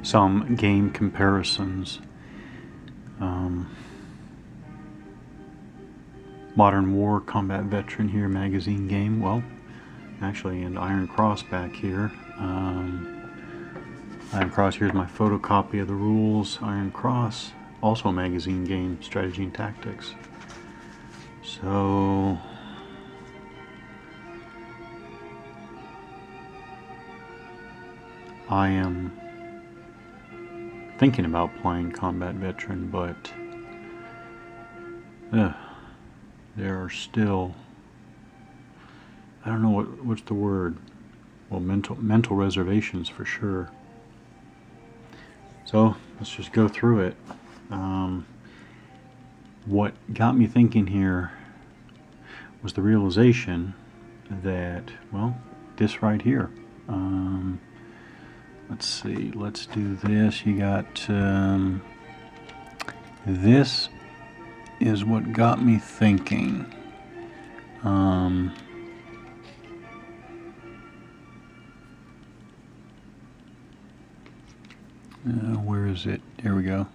some game comparisons. Modern War Combat Veteran here, magazine game. Well, actually, and Iron Cross back here. Iron Cross, here's my photocopy of the rules. Iron Cross, also a magazine game, strategy and tactics. So I am thinking about playing Combat Veteran, but there are still, I don't know what's the word. Well, mental reservations for sure. So let's just go through it. What got me thinking here was the realization that, well, this right here. Let's see, let's do this. You got, this is what got me thinking. Where is it? There we go.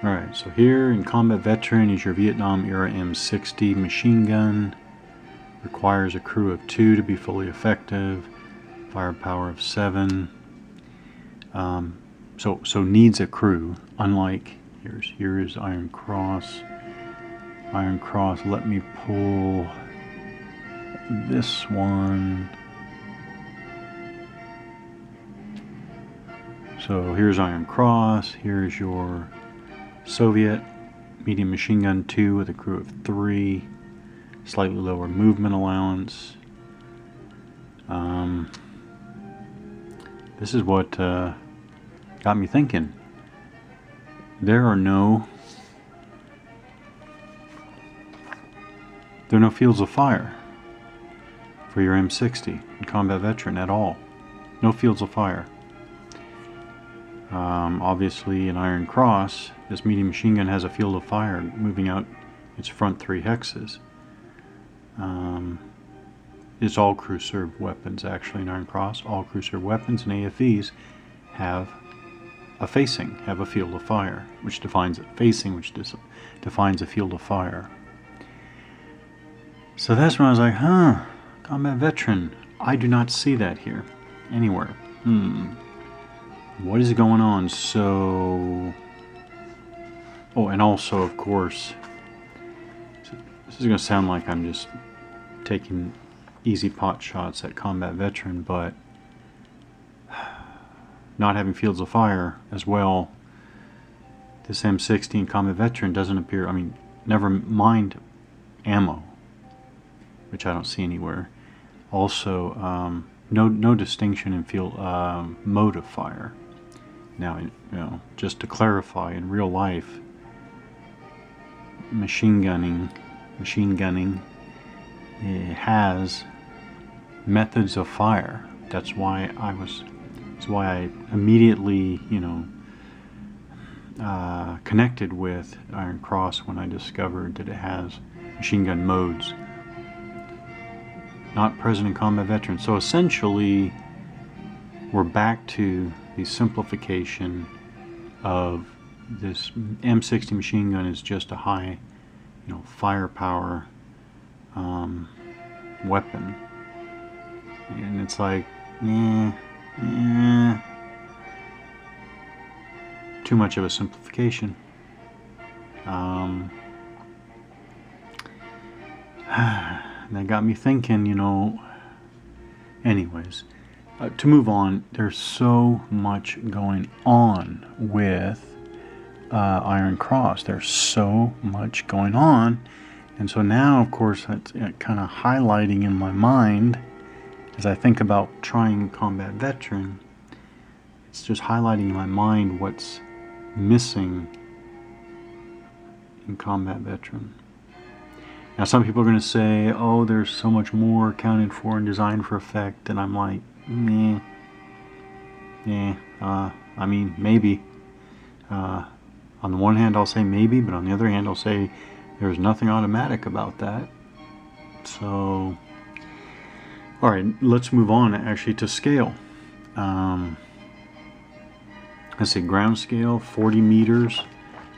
Alright, so here in Combat Veteran is your Vietnam era M60 machine gun. Requires a crew of 2 to be fully effective. Firepower of 7. So needs a crew. Unlike here is Iron Cross. Iron Cross. Let me pull this one. So here's Iron Cross. Here's your Soviet medium machine gun 2 with a crew of 3. Slightly lower movement allowance. This is what got me thinking. There are no fields of fire for your M60 in Combat Veteran at all. No fields of fire. Obviously in Iron Cross, this medium machine gun has a field of fire moving out its front 3 hexes. It's all crew served weapons actually in Iron Cross. All crew served weapons and AFEs have a facing, have a field of fire, which defines a facing, which defines a field of fire. So that's when I was like, Combat Veteran. I do not see that here anywhere. What is going on? So, oh, and also, of course, this is going to sound like I'm just taking easy pot shots at Combat Veteran, but not having fields of fire as well, this M60 in Combat Veteran doesn't appear, I mean, never mind ammo, which I don't see anywhere. Also, no distinction in field mode of fire. Now, just to clarify, in real life, machine gunning it has methods of fire. That's why I immediately, connected with Iron Cross when I discovered that it has machine gun modes. Not present in Combat Veteran. So essentially, we're back to the simplification of this M60 machine gun is just a high, firepower weapon, and it's like, too much of a simplification. That got me thinking, anyways, to move on, there's so much going on with Iron Cross. There's so much going on, and so now, of course, it's kind of highlighting in my mind as I think about trying Combat Veteran. It's just highlighting in my mind what's missing in Combat Veteran. Now, some people are going to say, oh, there's so much more accounted for and designed for effect, and I'm like, I mean, maybe. On the one hand, I'll say maybe, but on the other hand, I'll say there's nothing automatic about that. So, all right, let's move on actually to scale. let's see, ground scale 40 meters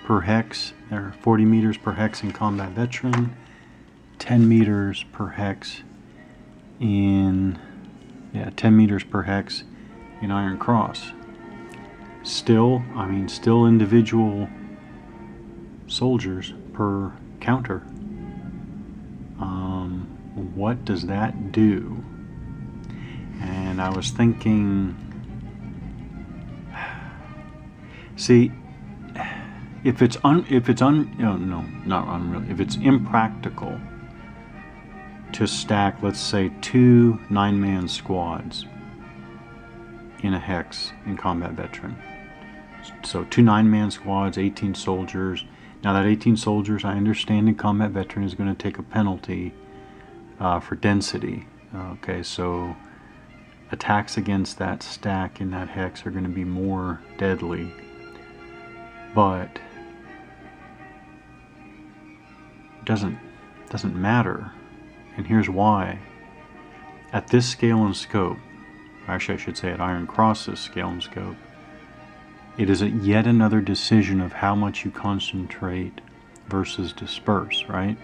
per hex, or 40 meters per hex in Combat Veteran, 10 meters per hex in, 10 meters per hex in Iron Cross. Still, I mean, still individual soldiers per counter. What does that do? And I was thinking, see, if it's impractical to stack, let's say, 2 9-man squads in a hex in Combat Veteran. So 2 9-man squads, 18 soldiers. Now that 18 soldiers, I understand in Combat Veteran is going to take a penalty for density. Okay, so attacks against that stack in that hex are going to be more deadly. But it doesn't matter. And here's why. At this scale and scope, actually I should say at Iron Cross's scale and scope, it is yet another decision of how much you concentrate versus disperse, right?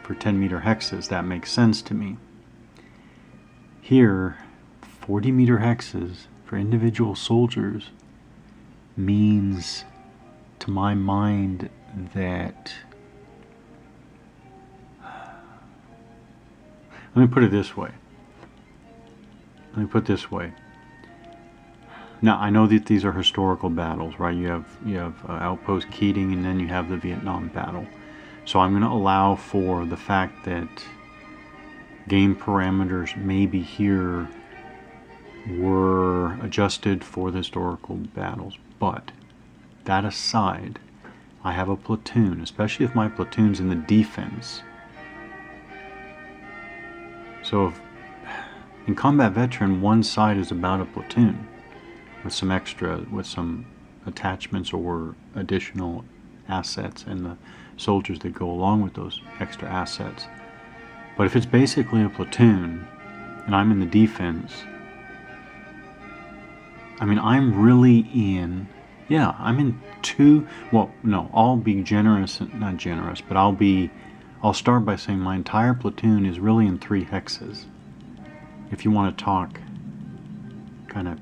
For 10 meter hexes, that makes sense to me. Here, 40 meter hexes for individual soldiers means, to my mind, that, let me put it this way. Now, I know that these are historical battles, right? You have Outpost Keating, and then you have the Vietnam battle. So I'm going to allow for the fact that game parameters maybe here were adjusted for the historical battles. But that aside, I have a platoon, especially if my platoon's in the defense. So if, in Combat Veteran, one side is about a platoon with some attachments or additional assets and the soldiers that go along with those extra assets. But if it's basically a platoon and I'm in the defense, I mean, I'm really in, I'm in 2, well, no, I'll be generous, not generous, but I'll start by saying my entire platoon is really in 3 hexes. If you want to talk kind of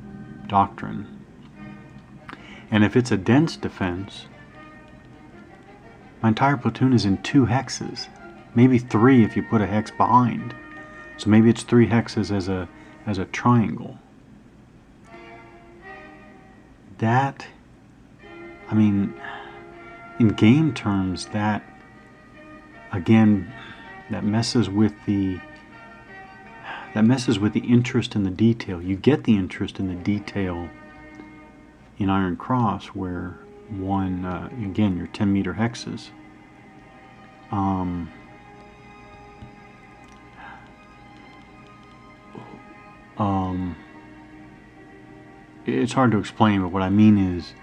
doctrine. And if it's a dense defense, my entire platoon is in 2 hexes. Maybe 3 if you put a hex behind. So maybe it's 3 hexes as a triangle. That, I mean, in game terms, that, again, that messes with the interest in the detail. You get the interest in the detail in Iron Cross, where again, your 10 meter hexes. It's hard to explain, but what I mean is,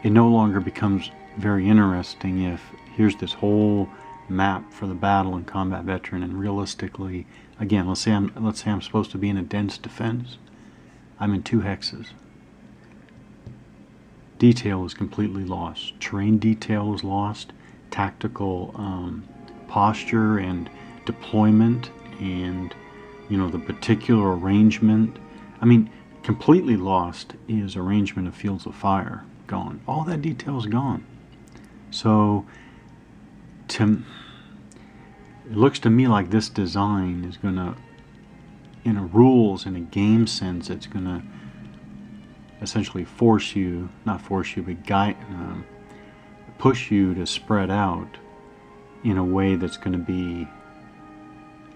it no longer becomes very interesting if here's this whole map for the battle in Combat Veteran, and realistically, again, let's say I'm supposed to be in a dense defense. I'm in 2 hexes. Detail is completely lost. Terrain detail is lost. Tactical posture and deployment, and the particular arrangement. I mean, completely lost is arrangement of fields of fire. Gone. All that detail is gone. So, it looks to me like this design is going to, in a rules, in a game sense, it's going to essentially push you to spread out in a way that's going to be,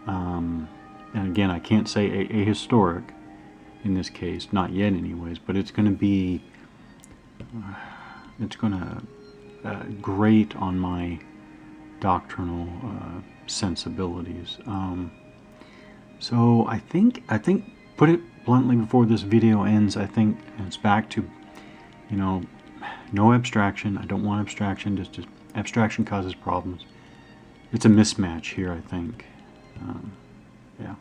and again, I can't say ahistoric in this case, not yet anyways, but it's going to be, grate on my doctrinal sensibilities. So I think, put it bluntly before this video ends, I think it's back to, no abstraction. I don't want abstraction. Just abstraction causes problems. It's a mismatch here, I think. Yeah.